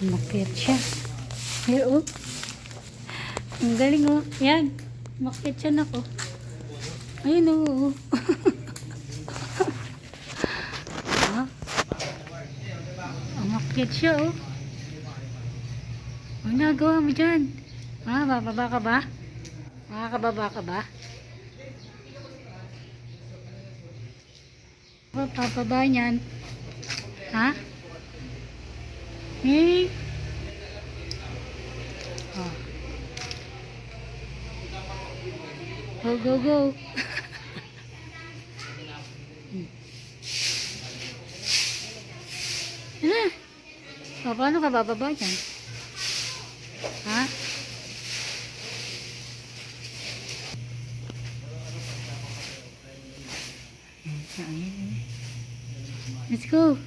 Umakyat siya. Here, oh. Ang galing, oh. Yan. Umakyat siya na ko. Ayun, oh. Ah. Umakyat siya, oh. Ano nagawa mo dyan? Ha? Bababa ka ba? Makakababa ka ba? Papaba niyan. Ha? Hey. Oh. Go, go, go. Ano? O, paano ka bababa dyan? Ha? Let's go.